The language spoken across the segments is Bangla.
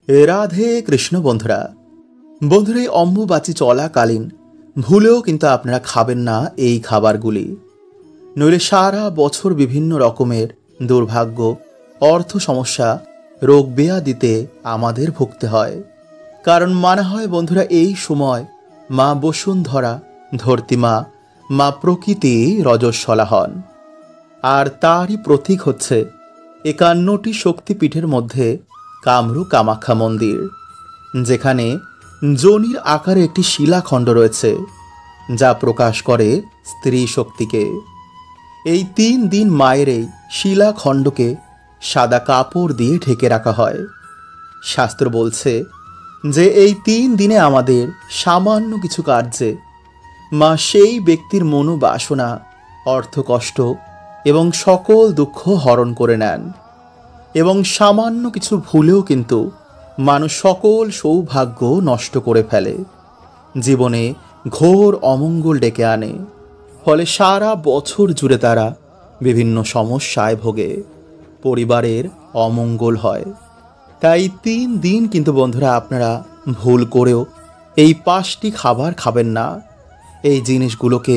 রাধে কৃষ্ণ বন্ধুরা এই অম্বুবাচী চলাকালীন ভুলেও কিন্তু আপনারা খাবেন না এই খাবারগুলি, নইলে সারা বছর বিভিন্ন রকমের দুর্ভাগ্য, অর্থ সমস্যা, রোগ ব্যাধিতে আমাদের ভুগতে হয়। কারণ মানা হয় বন্ধুরা, এই সময় মা বসুন্ধরা, ধরতিমা, মা প্রকৃতি রজস্বলা হন। আর তারই প্রতীক হচ্ছে ৫১টি শক্তিপীঠের মধ্যে কামরূপ কামাখ্যা মন্দির, যেখানে যোনির আকারে একটি শিলাখণ্ড রয়েছে, যা প্রকাশ করে স্ত্রী শক্তিকে। এই ৩ দিন মায়ের এই শিলাখণ্ডকে সাদা কাপড় দিয়ে ঢেকে রাখা হয়। শাস্ত্র বলছে যে এই ৩ দিনে আমাদের সামান্য কিছু কার্যে মা সেই ব্যক্তির মনোবাসনা, অর্থকষ্ট এবং সকল দুঃখ হরণ করে নেন, এবং সামান্য কিছু ভুলেও কিন্তু মানুষ সকল সৌভাগ্য নষ্ট করে ফেলে, জীবনে ঘোর অমঙ্গল ডেকে আনে। ফলে সারা বছর জুড়ে তারা বিভিন্ন সমস্যায় ভোগে, পরিবারের অমঙ্গল হয়। তাই ৩ দিন কিন্তু বন্ধুরা আপনারা ভুল করেও এই ৫টি খাবার খাবেন না। এই জিনিসগুলোকে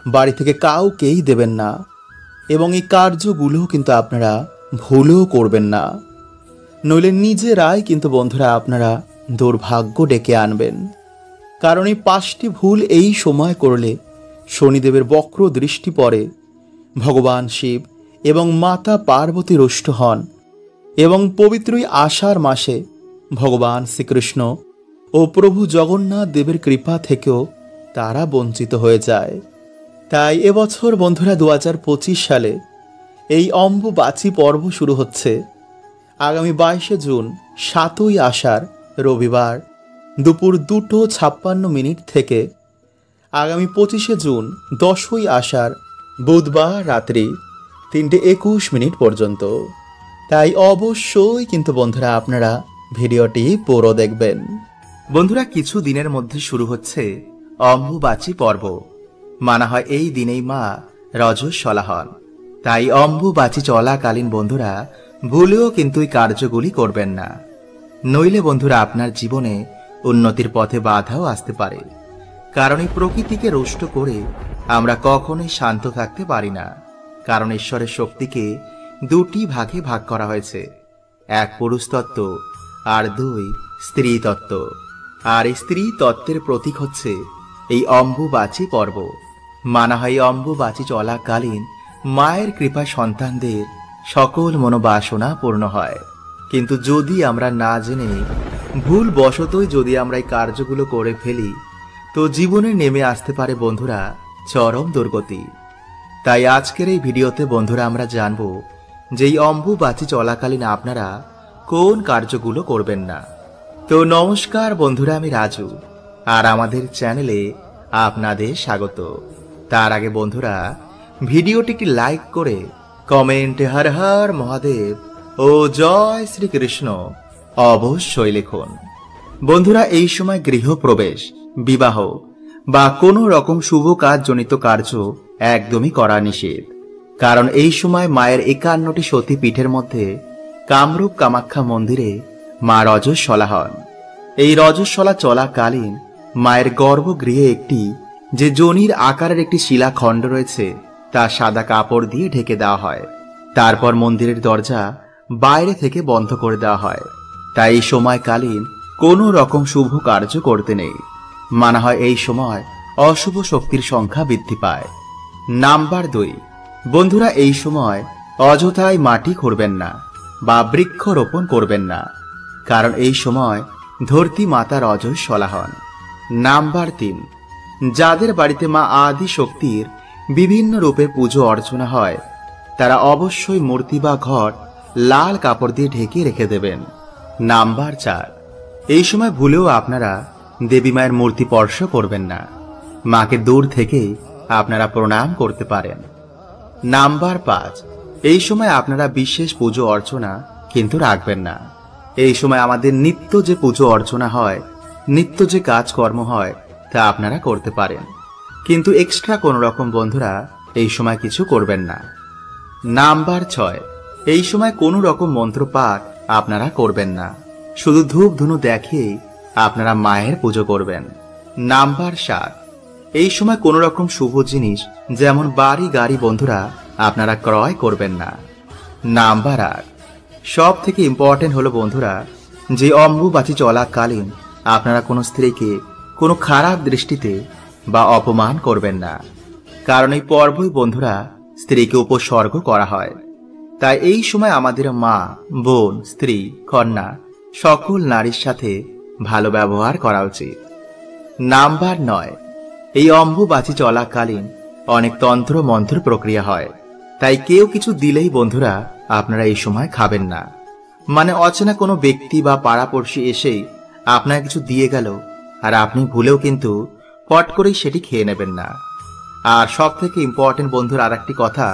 বাড়ি থেকে কাউকেই দেবেন না, এবং এই কার্যগুলো কিন্তু আপনারা ভুলও করবেন না, নইলে নিজেরাই কিন্তু বন্ধুরা আপনারা দুর্ভাগ্য ডেকে আনবেন। কারণ এই ৫টি ভুল এই সময় করলে শনিদেবের বক্র দৃষ্টি পড়ে, ভগবান শিব এবং মাতা পার্বতী রুষ্ট হন, এবং পবিত্র আষাঢ় মাসে ভগবান শ্রীকৃষ্ণ ও প্রভু জগন্নাথ দেবের কৃপা থেকেও তারা বঞ্চিত হয়ে যায়। তাই এবছর বন্ধুরা ২০২৫ সালে এই অম্বুবাচী পর্ব শুরু হচ্ছে আগামী ২২শে জুন ৭ই আষাঢ় রবিবার দুপুর ২:৫৬ থেকে আগামী ২৫শে জুন ১০ই আষাঢ় বুধবার রাত্রি ৩:২১ পর্যন্ত। তাই অবশ্যই কিন্তু বন্ধুরা আপনারা ভিডিওটি পুরো দেখবেন। বন্ধুরা, কিছু দিনের মধ্যে শুরু হচ্ছে অম্বুবাচী পর্ব। মানা হয় এই দিনেই মা রজস্বলা হন। তাই অম্বুবাচী চলাকালীন বন্ধুরা ভুলেও কিন্তু এই কার্যগুলি করবেন না, নইলে বন্ধুরা আপনার জীবনে উন্নতির পথে বাধাও আসতে পারে। কারণ এই প্রকৃতিকে রুষ্ট করে আমরা কখনোই শান্ত থাকতে পারি না। কারণ ঈশ্বরের শক্তিকে ২টি ভাগে ভাগ করা হয়েছে, ১ পুরুষ তত্ত্ব আর ২ স্ত্রী তত্ত্ব। আর এই স্ত্রী তত্ত্বের প্রতীক হচ্ছে এই অম্বুবাচী পর্ব। মানা হয় অম্বুবাচী চলাকালীন মায়ের কৃপা সন্তানদের সকল মনোবাসনা পূর্ণ হয়। কিন্তু যদি আমরা না জেনে ভুল বশতই যদি আমরা এই কার্যগুলো করে ফেলি, তো জীবনে নেমে আসতে পারে বন্ধুরা চরম দুর্গতি। তাই আজকের এই ভিডিওতে বন্ধুরা আমরা জানব যে এই অম্বুবাচী চলাকালীন আপনারা কোন কার্যগুলো করবেন না। তো নমস্কার বন্ধুরা, আমি রাজু, আর আমাদের চ্যানেলে আপনাদের স্বাগত। তার আগে বন্ধুরা ভিডিওটিকে লাইক করে কমেন্টে হর হর মহাদেব ও জয় শ্রীকৃষ্ণ অবশ্যই লিখুন। বন্ধুরা, এই সময় গৃহপ্রবেশ, বিবাহ বা কোনো রকম শুভ কাজজনিত কার্য একদমই করা নিষেধ। কারণ এই সময় মায়ের ৫১টি সতীপীঠের মধ্যে কামরূপ কামাখ্যা মন্দিরে মা রজস্বলা হন। এই রজস্বলা চলাকালীন মায়ের গর্ভগৃহে একটি যে যোনির আকারের একটি শিলাখণ্ড রয়েছে, তা সাদা কাপড় দিয়ে ঢেকে দেওয়া হয়। তারপর মন্দিরের দরজা বাইরে থেকে বন্ধ করে দেওয়া হয়। তাই এই সময়কালীন কোনো রকম শুভ কার্য করতে নেই। মানা হয় এই সময় অশুভ শক্তির সংখ্যা বৃদ্ধি পায়। নাম্বার ২, বন্ধুরা এই সময় অযথায় মাটি খুঁড়বেন না বা বৃক্ষরোপণ করবেন না, কারণ এই সময় ধরতি মাতা রজস্বলা হন। নাম্বার ৩, যাদের বাড়িতে মা আদি শক্তির বিভিন্ন রূপের পুজো অর্চনা হয়, তারা অবশ্যই মূর্তি বা ঘট লাল কাপড় দিয়ে ঢেকে রেখে দেবেন। নাম্বার ৪, এই সময় ভুলেও আপনারা দেবী মায়ের মূর্তি স্পর্শ করবেন না, মাকে দূর থেকেই আপনারা প্রণাম করতে পারেন। নাম্বার ৫, এই সময় আপনারা বিশেষ পুজো অর্চনা কিন্তু রাখবেন না। এই সময় আমাদের নিত্য যে পুজো অর্চনা হয়, নিত্য যে কাজকর্ম হয়, তা আপনারা করতে পারেন, কিন্তু এক্সট্রা কোনো রকম বন্ধুরা এই সময় কিছু করবেন না। নাম্বার ৬, এই সময় কোনো রকম মন্ত্রপাঠ আপনারা করবেন না। শুধু ধূপ ধুনো দেখিয়ে আপনারা মায়ের পুজো করবেন। নাম্বার 7, এই সময় কোনো রকম শুভ জিনিস যেমন বাড়ি গাড়ি বন্ধুরা আপনারা ক্রয় করবেন না। নাম্বার 8, সব থেকে ইম্পর্টেন্ট হলো বন্ধুরা, যে অম্বুবাচী চলাকালীন আপনারা কোনো স্ত্রীকে কোনো খারাপ দৃষ্টিতে বা অপমান করবেন না, কারণ এই পর্বই বন্ধুরা স্ত্রীকে উপসর্গ করা হয়। তাই এই সময় আমাদের মা, বোন, স্ত্রী, কন্যা সকল নারীর সাথে ভালো ব্যবহার করা উচিত। নাম্বার 9, এই অম্বুবাচী চলাকালীন অনেক তন্ত্র মন্ত্র প্রক্রিয়া হয়, তাই কেউ কিছু দিলেই বন্ধুরা আপনারা এই সময় খাবেন না। মানে অচেনা কোনো ব্যক্তি বা পাড়াপড়শি এসেই আপনাকে কিছু দিয়ে গেল আর আপনি ভুলেও কিন্তু পট করেই সেটি খেয়ে নেবেন না। আর সব থেকে ইম্পর্টেন্ট বন্ধুরা আর একটি কথা,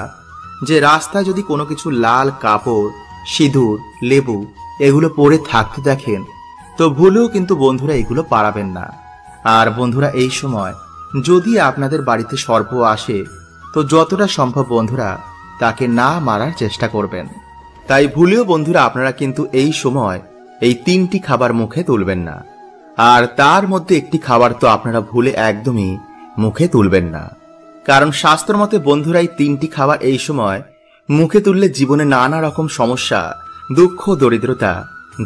যে রাস্তায় যদি কোনো কিছু লাল কাপড়, সিঁদুর, লেবু এগুলো পরে থাকতে দেখেন তো ভুলেও কিন্তু বন্ধুরা এগুলো পাড়াবেন না। আর বন্ধুরা এই সময় যদি আপনাদের বাড়িতে সর্প আসে তো যতটা সম্ভব বন্ধুরা তাকে না মারার চেষ্টা করবেন। তাই ভুলেও বন্ধুরা আপনারা কিন্তু এই সময় এই 3টি খাবার মুখে তুলবেন না। আর তার মধ্যে একটি খাবার তো আপনারা ভুলে একদমই মুখে তুলবেন না, কারণ শাস্ত্র মতে বন্ধুরা এই 3টি খাবার এই সময় মুখে তুললে জীবনে নানা রকম সমস্যা, দুঃখ, দরিদ্রতা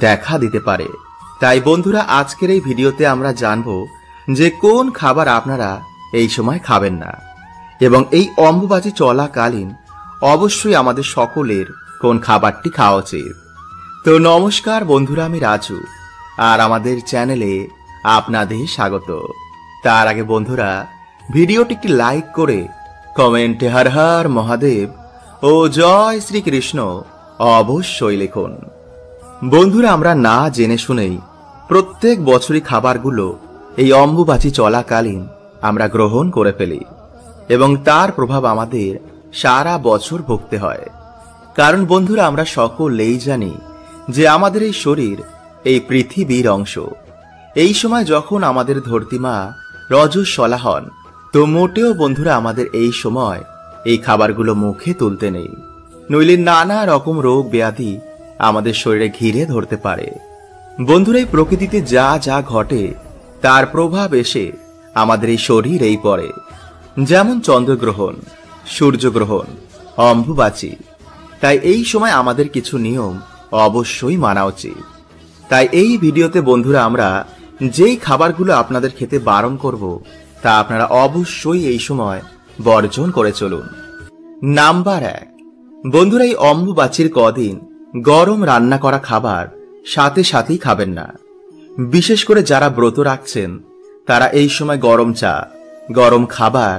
দেখা দিতে পারে। তাই বন্ধুরা আজকের এই ভিডিওতে আমরা জানবো যে কোন খাবার আপনারা এই সময় খাবেন না, এবং এই অম্বুবাচী চলাকালীন অবশ্যই আমাদের সকলের কোন খাবারটি খাওয়া উচিত। তো নমস্কার বন্ধুরা, আমি রাজু, আর আমাদের চ্যানেলে আপনাদের স্বাগত। তার আগে বন্ধুরা ভিডিওটি একটি লাইক করে কমেন্টে হর হর মহাদেব ও জয় শ্রীকৃষ্ণ অবশ্যই লিখুন। বন্ধুরা আমরা না জেনে শুনেই প্রত্যেক বছরই খাবারগুলো এই অম্বুবাচী চলাকালীন আমরা গ্রহণ করে ফেলি, এবং তার প্রভাব আমাদের সারা বছর ভুগতে হয়। কারণ বন্ধুরা আমরা সকলেই জানি যে আমাদের এই শরীর এই পৃথিবীর অংশ। এই সময় যখন আমাদের ধরতিমা রজস্বলা হন তো মোটেও বন্ধুরা আমাদের এই সময় এই খাবারগুলো মুখে তুলতে নেই, নইলে নানা রকম রোগ ব্যাধি আমাদের শরীরে ঘিরে ধরতে পারে। বন্ধুরা এই প্রকৃতিতে যা যা ঘটে তার প্রভাব এসে আমাদের এই শরীরেই পড়ে, যেমন চন্দ্রগ্রহণ, সূর্যগ্রহণ, অম্বুবাচী। তাই এই সময় আমাদের কিছু নিয়ম অবশ্যই মানা উচিত। তাই এই ভিডিওতে বন্ধুরা আমরা যেই খাবারগুলো আপনাদের খেতে বারণ করব তা আপনারা অবশ্যই এই সময় বর্জন করে চলুন। নাম্বার 1, বন্ধুরা এই অম্বুবাচীর কদিন গরম রান্না করা খাবার সাথে সাথেই খাবেন না। বিশেষ করে যারা ব্রত রাখছেন তারা এই সময় গরম চা, গরম খাবার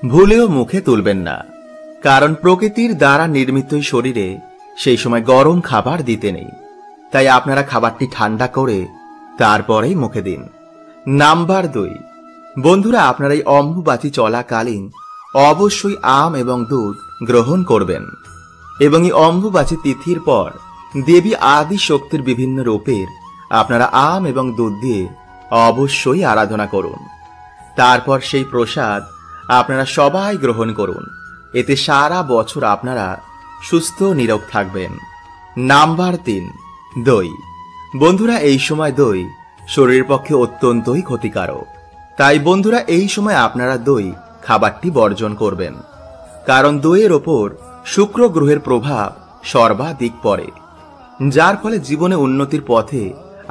ভুলেও মুখে তুলবেন না, কারণ প্রকৃতির দ্বারা নির্মিত শরীরে সেই সময় গরম খাবার দিতে নেই। তাই আপনারা খাবারটি ঠান্ডা করে তারপরেই মুখে দিন। নাম্বার 2, বন্ধুরা আপনারা এই অম্বুবাচী চলাকালীন অবশ্যই আম এবং দুধ গ্রহণ করবেন, এবং এই অম্বুবাচী তিথির পর দেবী আদি শক্তির বিভিন্ন রূপের আপনারা আম এবং দুধ দিয়ে অবশ্যই আরাধনা করুন। তারপর সেই প্রসাদ আপনারা সবাই গ্রহণ করুন, এতে সারা বছর আপনারা সুস্থ নিরোগ থাকবেন। নাম্বার 3, দই। বন্ধুরা এই সময় দই শরীরের পক্ষে অত্যন্তই ক্ষতিকারক। তাই বন্ধুরা এই সময় আপনারা দই খাবারটি বর্জন করবেন, কারণ দইয়ের ওপর শুক্র গ্রহের প্রভাব সর্বাধিক পড়ে, যার ফলে জীবনে উন্নতির পথে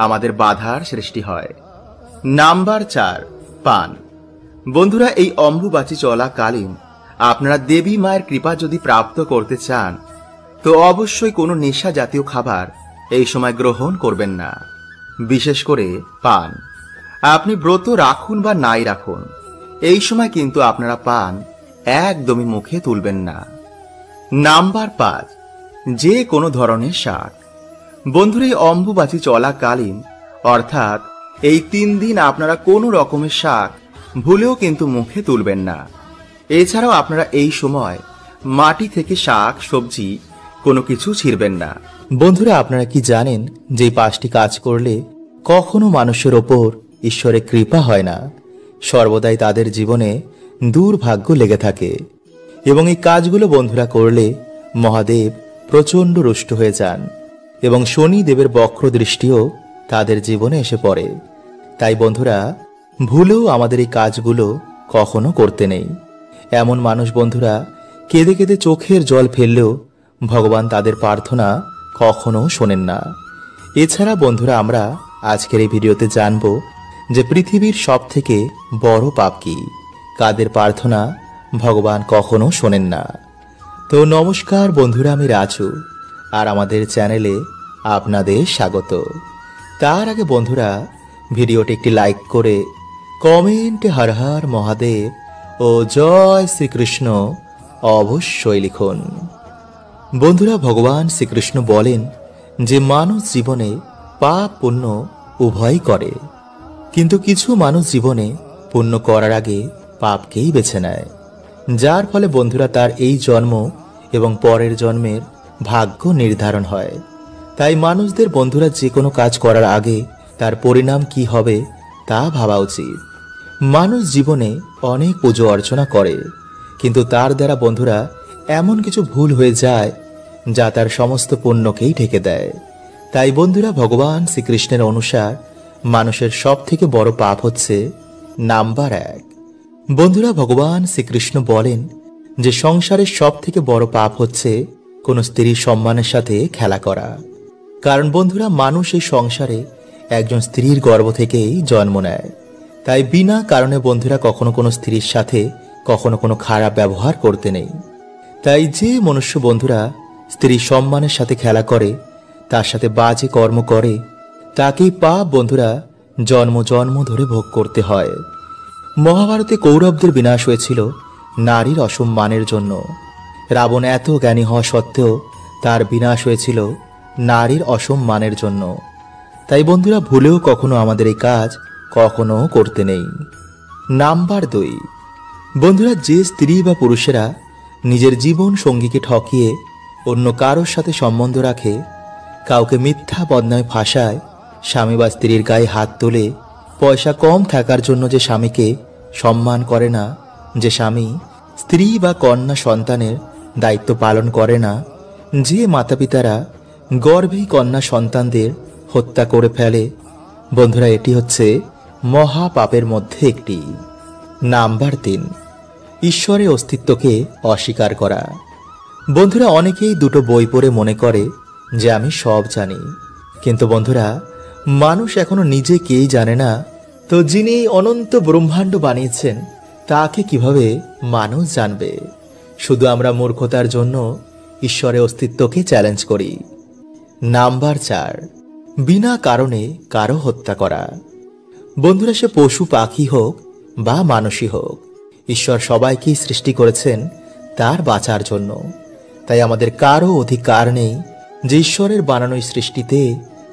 আমাদের বাধার সৃষ্টি হয়। নাম্বার 4, পান। বন্ধুরা এই অম্বুবাচী চলাকালীন আপনারা দেবী মায়ের কৃপা যদি প্রাপ্ত করতে চান তো অবশ্যই কোনো নেশা জাতীয় খাবার এই সময় গ্রহণ করবেন না, বিশেষ করে পান। আপনি ব্রত রাখুন বা নাই রাখুন, এই সময় কিন্তু আপনারা পান একদমই মুখে তুলবেন না। নাম্বার 5, যে কোনো ধরনের শাক। বন্ধুরা এই অম্বুবাচী চলাকালীন অর্থাৎ এই 3 দিন আপনারা কোনো রকমের শাক ভুলেও কিন্তু মুখে তুলবেন না। এছাড়াও আপনারা এই সময় মাটি থেকে শাক সবজি কোনো কিছু ছিঁড়বেন না। বন্ধুরা আপনারা কি জানেন যে 5টি কাজ করলে কখনো মানুষের ওপর ঈশ্বরের কৃপা হয় না, সর্বদাই তাদের জীবনে দুর্ভাগ্য লেগে থাকে, এবং এই কাজগুলো বন্ধুরা করলে মহাদেব প্রচণ্ড রুষ্ট হয়ে যান এবং শনি দেবের বক্র দৃষ্টিও তাদের জীবনে এসে পড়ে। তাই বন্ধুরা, ভুলেও আমাদের এই কাজগুলো কখনো করতে নেই। এমন মানুষ বন্ধুরা কেঁদে কেঁদে চোখের জল ফেললেও ভগবান তাদের প্রার্থনা কখনো শোনেন না। এছাড়া বন্ধুরা, আমরা আজকের এই ভিডিওতে জানব যে পৃথিবীর সব থেকে বড় পাপ কি, কাদের প্রার্থনা ভগবান কখনো শোনেন না। তো নমস্কার বন্ধুরা, আমি রাজু, আর আমাদের চ্যানেলে আপনাদের স্বাগত। তার আগে বন্ধুরা, ভিডিওটি একটি লাইক করে কমেন্টে হর হর মহাদেব ও জয় শ্রীকৃষ্ণ অবশ্যই লিখুন। বন্ধুরা, ভগবান শ্রীকৃষ্ণ বলেন যে মানুষ জীবনে পাপ পুণ্য উভয়ই করে, কিন্তু কিছু মানুষ জীবনে পুণ্য করার আগে পাপকেই বেছে নেয়, যার ফলে বন্ধুরা তার এই জন্ম এবং পরের জন্মের ভাগ্য নির্ধারণ হয়। তাই মানুষদের বন্ধুরা যে কোনো কাজ করার আগে তার পরিণাম কি হবে তা ভাবা উচিত। মানুষ জীবনে অনেক পুজো অর্চনা করে, কিন্তু তার দ্বারা বন্ধুরা এমন কিছু ভুল হয়ে যায় যা তার সমস্ত পুণ্যকেই ঢেকে দেয়। তাই বন্ধুরা, ভগবান শ্রীকৃষ্ণের অনুসার মানুষের সব থেকে বড় পাপ হচ্ছে নাম্বার 1। বন্ধুরা, ভগবান শ্রীকৃষ্ণ বলেন যে সংসারের সব থেকে বড় পাপ হচ্ছে কোনো স্ত্রীর সম্মানের সাথে খেলা করা। কারণ বন্ধুরা, মানুষ এই সংসারে একজন স্ত্রীর গর্ভ থেকেই জন্ম নেয়। তাই বিনা কারণে বন্ধুরা কখনো কোনো স্ত্রীর সাথে কখনো কোনো খারাপ ব্যবহার করতে নেই। তাই যে মনুষ্য বন্ধুরা স্ত্রীর সম্মানের সাথে খেলা করে, তার সাথে বাজে কর্ম করে, তাকেই পাপ বন্ধুরা জন্ম জন্ম ধরে ভোগ করতে হয়। মহাভারতে কৌরবদের বিনাশ হয়েছিল নারীর অসম্মানের জন্য। রাবণ এত জ্ঞানী হওয়া সত্ত্বেও তার বিনাশ হয়েছিল নারীর অসম্মানের জন্য। তাই বন্ধুরা, ভুলেও কখনো আমাদের এই কাজ কখনো করতে নেই। নাম্বার 2, বন্ধুরা যে স্ত্রী বা পুরুষেরা নিজের জীবন সঙ্গীকে ঠকিয়ে অন্য কারোর সাথে সম্বন্ধ রাখে, কাউকে মিথ্যা বদনামে ফাঁসায়, স্বামী বা স্ত্রীর গায়ে হাত তোলে, পয়সা কম থাকার জন্য যে স্বামীকে সম্মান করে না, যে স্বামী স্ত্রী বা কন্যা সন্তানের দায়িত্ব পালন করে না, যে মাতাপিতারা গর্ভেই কন্যা সন্তানদের হত্যা করে ফেলে, বন্ধুরা এটি হচ্ছে মহা পাপের মধ্যে একটি। নাম্বার 3, ঈশ্বরের অস্তিত্বকে অস্বীকার করা। বন্ধুরা, অনেকেই দুটো বই পড়ে মনে করে যে আমি সব জানি, কিন্তু বন্ধুরা মানুষ এখনো নিজে কেই জানে না, তো যিনি অনন্ত ব্রহ্মাণ্ড বানিয়েছেন তাকে কিভাবে মানুষ জানবে? শুধু আমরা মূর্খতার জন্য ঈশ্বরের অস্তিত্বকে চ্যালেঞ্জ করি। নাম্বার 4, বিনা কারণে কারো হত্যা করা। বন্ধুরা, সে পশু পাখি হোক বা মানুষই হোক, ঈশ্বর সবাইকেই সৃষ্টি করেছেন তার বাঁচার জন্য। তাই আমাদের কারো অধিকার নেই যে ঈশ্বরের বানানো সৃষ্টিতে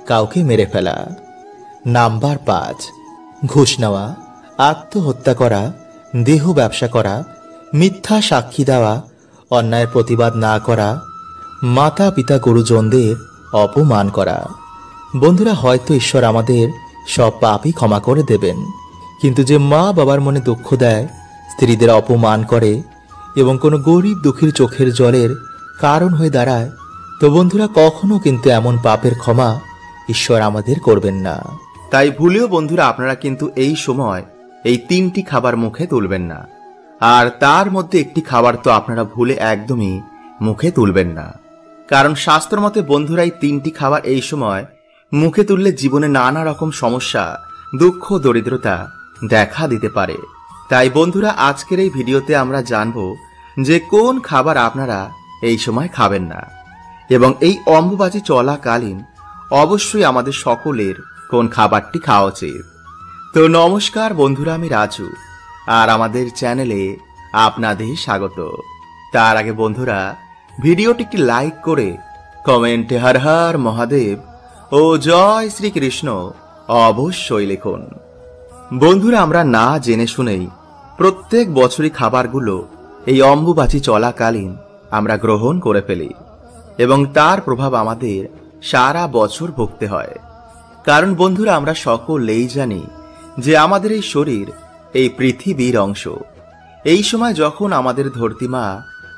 কাউকে মেরে ফেলা। নাম্বার 5, ঘুষ নেওয়া, আত্মহত্যা করা, দেহ ব্যবসা করা, মিথ্যা সাক্ষী দেওয়া, অন্যায়ের প্রতিবাদ না করা, মাতা পিতা গুরুজনদের অপমান করা। বন্ধুরা, হয়তো ঈশ্বর আমাদের সব পাপই ক্ষমা করে দেবেন, কিন্তু যে মা বাবার মনে দুঃখ দেয়, স্ত্রীদের অপমান করে এবং কোনো গরিব দুঃখীর চোখের জলের কারণ হয়ে দাঁড়ায়, তো বন্ধুরা কখনো কিন্তু এমন পাপের ক্ষমা ঈশ্বর আমাদের করবেন না। তাই ভুলেও বন্ধুরা আপনারা কিন্তু এই সময় এই 3টি খাবার মুখে তুলবেন না। আর তার মধ্যে একটি খাবার তো আপনারা ভুলে একদমই মুখে তুলবেন না, কারণ শাস্ত্র মতে বন্ধুরা এই 3টি খাবার এই সময় মুখে তুললে জীবনে নানা রকম সমস্যা, দুঃখ, দরিদ্রতা দেখা দিতে পারে। তাই বন্ধুরা আজকের এই ভিডিওতে আমরা জানব যে কোন খাবার আপনারা এই সময় খাবেন না, এবং এই অম্বুবাচী চলাকালীন অবশ্যই আমাদের সকলের কোন খাবারটি খাওয়া উচিত। তো নমস্কার বন্ধুরা, আমি রাজু, আর আমাদের চ্যানেলে আপনাদের স্বাগত। তার আগে বন্ধুরা ভিডিওটি একটি লাইক করে কমেন্টে হর হর মহাদেব ও জয় শ্রীকৃষ্ণ অবশ্যই লিখুন। বন্ধুরা, আমরা না জেনে শুনেই প্রত্যেক বছরই খাবারগুলো এই অম্বুবাচী চলাকালীন আমরা গ্রহণ করে ফেলি, এবং তার প্রভাব আমাদের সারা বছর ভুগতে হয়। কারণ বন্ধুরা আমরা সকলেই জানি যে আমাদের এই শরীর এই পৃথিবীর অংশ। এই সময় যখন আমাদের ধরতিমা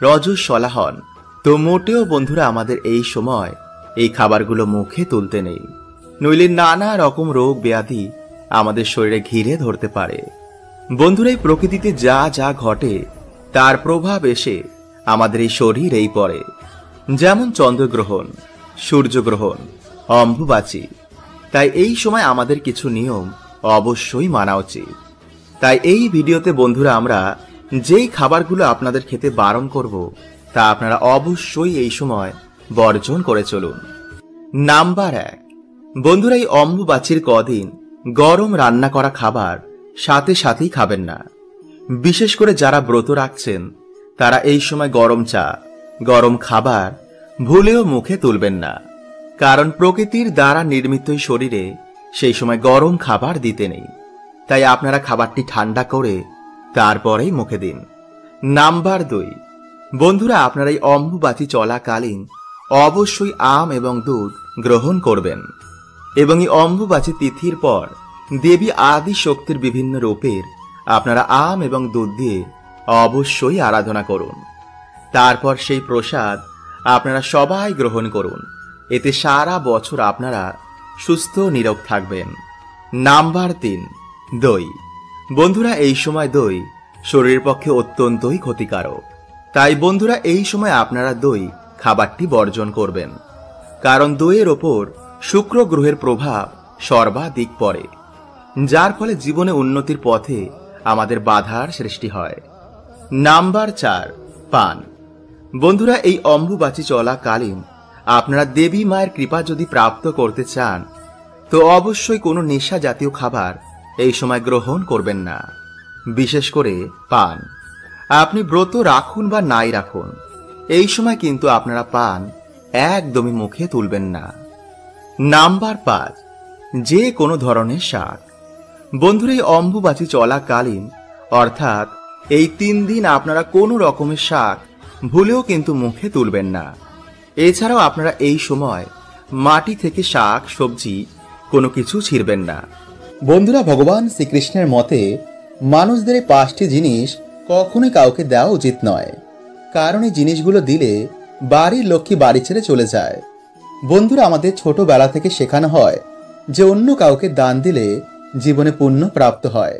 রজস্বলা হন, তো মোটেও বন্ধুরা আমাদের এই সময় এই খাবারগুলো মুখে তুলতে নেই। নইলে নানা রকম রোগ ব্যাধি আমাদের শরীরে ঘিরে ধরতে পারে। বন্ধুরা, এই প্রকৃতিতে যা যা ঘটে তার প্রভাব এসে আমাদের এই শরীরেই পড়ে। যেমন চন্দ্রগ্রহণ, সূর্যগ্রহণ, অম্বুবাচী। তাই এই সময় আমাদের কিছু নিয়ম অবশ্যই মানা উচিত। তাই এই ভিডিওতে বন্ধুরা আমরা যেই খাবারগুলো আপনাদের খেতে বারণ করব তা আপনারা অবশ্যই এই সময় বর্জন করে চলুন। নাম্বার 1, বন্ধুরা এই অম্বুবাচীর কদিন গরম রান্না করা খাবার সাথে সাথেই খাবেন না। বিশেষ করে যারা ব্রত রাখছেন তারা এই সময় গরম চা, গরম খাবার ভুলেও মুখে তুলবেন না। কারণ প্রকৃতির দ্বারা নির্মিত শরীরে সেই সময় গরম খাবার দিতে নেই। তাই আপনারা খাবারটি ঠান্ডা করে তারপরেই মুখে দিন। নাম্বার 2, বন্ধুরা আপনারা এই অম্বুবাচী চলাকালীন অবশ্যই আম এবং দুধ গ্রহণ করবেন এবং এই অম্বুবাচী তিথির পর দেবী আদি শক্তির বিভিন্ন রূপের আপনারা আম এবং দুধ দিয়ে অবশ্যই আরাধনা করুন। তারপর সেই প্রসাদ আপনারা সবাই গ্রহণ করুন। এতে সারা বছর আপনারা সুস্থ নিরোগ থাকবেন। নাম্বার 3, দই। বন্ধুরা এই সময় দই শরীরের পক্ষে অত্যন্তই ক্ষতিকারক। তাই বন্ধুরা এই সময় আপনারা দই খাবারটি বর্জন করবেন। কারণ দইয়ের ওপর শুক্র গ্রহের প্রভাব সর্বাধিক পড়ে, যার ফলে জীবনে উন্নতির পথে আমাদের বাধার সৃষ্টি হয়। নাম্বার 4, পান। বন্ধুরা এই অম্বুবাচী চলাকালীন আপনারা দেবী মায়ের কৃপা যদি প্রাপ্ত করতে চান তো অবশ্যই কোনো নেশা জাতীয় খাবার এই সময় গ্রহণ করবেন না, বিশেষ করে পান। আপনি ব্রত রাখুন বা নাই রাখুন, এই সময় কিন্তু আপনারা পান একদমই মুখে তুলবেন না। নাম্বার 5, যে কোনো ধরনের শাক। বন্ধুরা এই অম্বুবাচী চলাকালীন অর্থাৎ এই 3 দিন আপনারা কোনো রকমের শাক ভুলেও কিন্তু মুখে তুলবেন না। এছাড়াও আপনারা এই সময় মাটি থেকে শাক সবজি কোনো কিছু ছিঁড়বেন না। বন্ধুরা, ভগবান শ্রীকৃষ্ণের মতে মানুষদের এই 5টি জিনিস কখনোই কাউকে দেওয়া উচিত নয়, কারণ এই জিনিসগুলো দিলে বাড়ির লক্ষ্মী বাড়ি ছেড়ে চলে যায়। বন্ধুরা, আমাদের ছোটবেলা থেকে শেখানো হয় যে অন্য কাউকে দান দিলে জীবনে পুণ্য প্রাপ্ত হয়।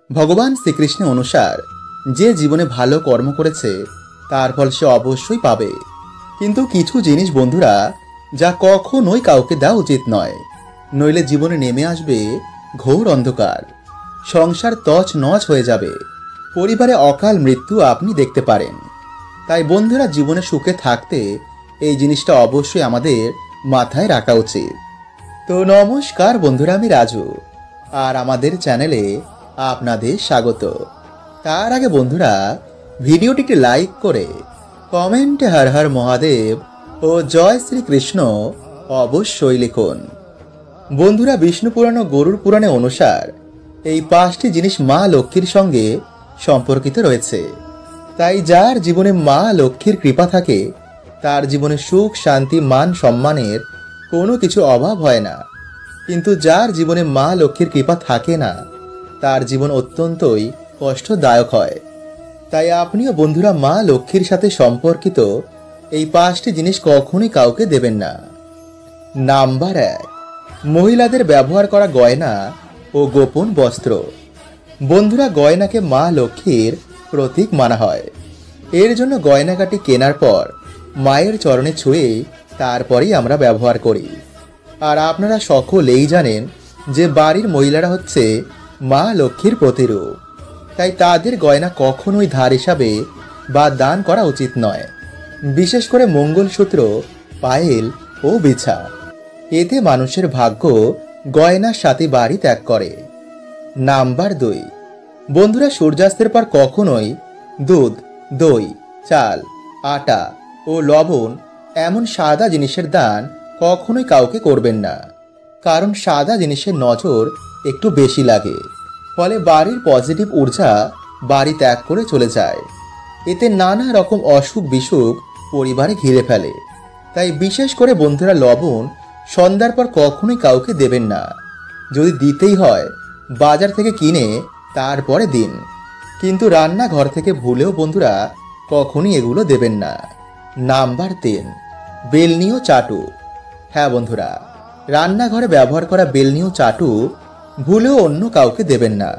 ভগবান শ্রীকৃষ্ণের অনুসার যে জীবনে ভালো কর্ম করেছে তার ফল সে অবশ্যই পাবে। কিন্তু কিছু জিনিস বন্ধুরা যা কখনোই কাউকে দেওয়া উচিত নয়, নইলে জীবনে নেমে আসবে ঘোর অন্ধকার, সংসার তছনছ হয়ে যাবে, পরিবারে অকাল মৃত্যু আপনি দেখতে পারেন। তাই বন্ধুরা, জীবনে সুখে থাকতে এই জিনিসটা অবশ্যই আমাদের মাথায় রাখা উচিত। তো নমস্কার বন্ধুরা, আমি রাজু আর আমাদের চ্যানেলে আপনাদের স্বাগত। তার আগে বন্ধুরা ভিডিওটিকে লাইক করে কমেন্টে হর হর মহাদেব ও জয় শ্রীকৃষ্ণ অবশ্যই লিখুন। বন্ধুরা, বিষ্ণু পুরাণ ও গরুর পুরাণে অনুসার এই 5টি জিনিস মা লক্ষ্মীর সঙ্গে সম্পর্কিত রয়েছে। তাই যার জীবনে মা লক্ষ্মীর কৃপা থাকে তার জীবনে সুখ শান্তি মান সম্মানের কোনো কিছু অভাব হয় না। কিন্তু যার জীবনে মা লক্ষ্মীর কৃপা থাকে না তার জীবন অত্যন্তই কষ্টদায়ক হয়। তাই আপনিও বন্ধুরা মা লক্ষ্মীর সাথে সম্পর্কিত এই 5টি জিনিস কখনোই কাউকে দেবেন না। নাম্বার 1, মহিলাদের ব্যবহার করা গয়না ও গোপন বস্ত্র। বন্ধুরা, গয়নাকে মা লক্ষ্মীর প্রতীক মানা হয়। এর জন্য গয়নাকাটি কেনার পর মায়ের চরণে ছুঁয়ে তারপরেই আমরা ব্যবহার করি। আর আপনারা সকলেই জানেন যে বাড়ির মহিলারা হচ্ছে মা লক্ষ্মীর প্রতিরূপ। তাই তাদের গয়না কখনোই ধার হিসাবে বা দান করা উচিত নয়, বিশেষ করে মঙ্গলসূত্র, পায়েল ও বিছা। এতে মানুষের ভাগ্য গয়নার সাথে বাড়ি ত্যাগ করে। নাম্বার 2, বন্ধুরা সূর্যাস্তের পর কখনোই দুধ, দই, চাল, আটা ও লবণ এমন সাদা জিনিসের দান কখনোই কাউকে করবেন না। কারণ সাদা জিনিসের নজর একটু বেশি লাগে, ফলে বাড়ির পজিটিভ ঊর্জা বাড়ি ত্যাগ করে চলে যায়। এতে নানা রকম অসুখ বিসুখ পরিবারে ঘিরে ফেলে। তাই বিশেষ করে বন্ধুরা লবণ সন্ধ্যার পর কখনোই কাউকে দেবেন না। যদি দিতেই হয় বাজার থেকে কিনে তারপরে দিন, কিন্তু রান্নাঘর থেকে ভুলেও বন্ধুরা কখনোই এগুলো দেবেন না। নাম্বার 3, বেলনি ও চাটু। হ্যাঁ বন্ধুরা, রান্নাঘরে ব্যবহার করা বেলনিও চাটু ভুলেও অন্য কাউকে দেবেন না।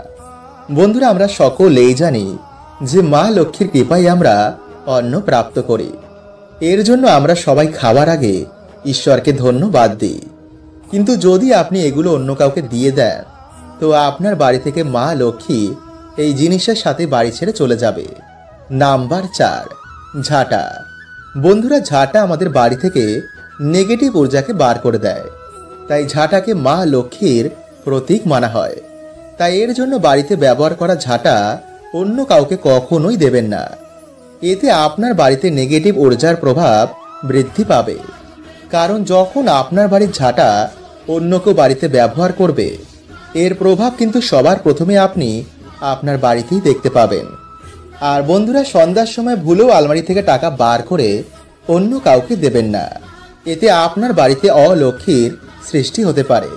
বন্ধুরা, আমরা সকলেই জানি যে মা লক্ষ্মীর কৃপায় আমরা অন্ন প্রাপ্ত করি। এর জন্য আমরা সবাই খাবার আগে ঈশ্বরকে ধন্যবাদ দিই। কিন্তু যদি আপনি এগুলো অন্য কাউকে দিয়ে দেন, তো আপনার বাড়ি থেকে মা লক্ষ্মী এই জিনিসের সাথে বাড়ি ছেড়ে চলে যাবে। নাম্বার 4, ঝাঁটা। বন্ধুরা, ঝাঁটা আমাদের বাড়ি থেকে নেগেটিভ ঊর্জাকে বার করে দেয়। তাই ঝাঁটাকে মা লক্ষ্মীর প্রতীক মানা হয়। তাই এর জন্য বাড়িতে ব্যবহার করা ঝাঁটা অন্য কাউকে কখনোই দেবেন না। এতে আপনার বাড়িতে নেগেটিভ ঊর্জার প্রভাব বৃদ্ধি পাবে। কারণ যখন আপনার বাড়ির ঝাঁটা অন্য কেউ বাড়িতে ব্যবহার করবে, এর প্রভাব কিন্তু সবার প্রথমে আপনি আপনার বাড়িতেই দেখতে পাবেন। আর বন্ধুরা, সন্ধ্যার সময় ভুলেও আলমারি থেকে টাকা বার করে অন্য কাউকে দেবেন না। এতে আপনার বাড়িতে অলক্ষ্মীর সৃষ্টি হতে পারে।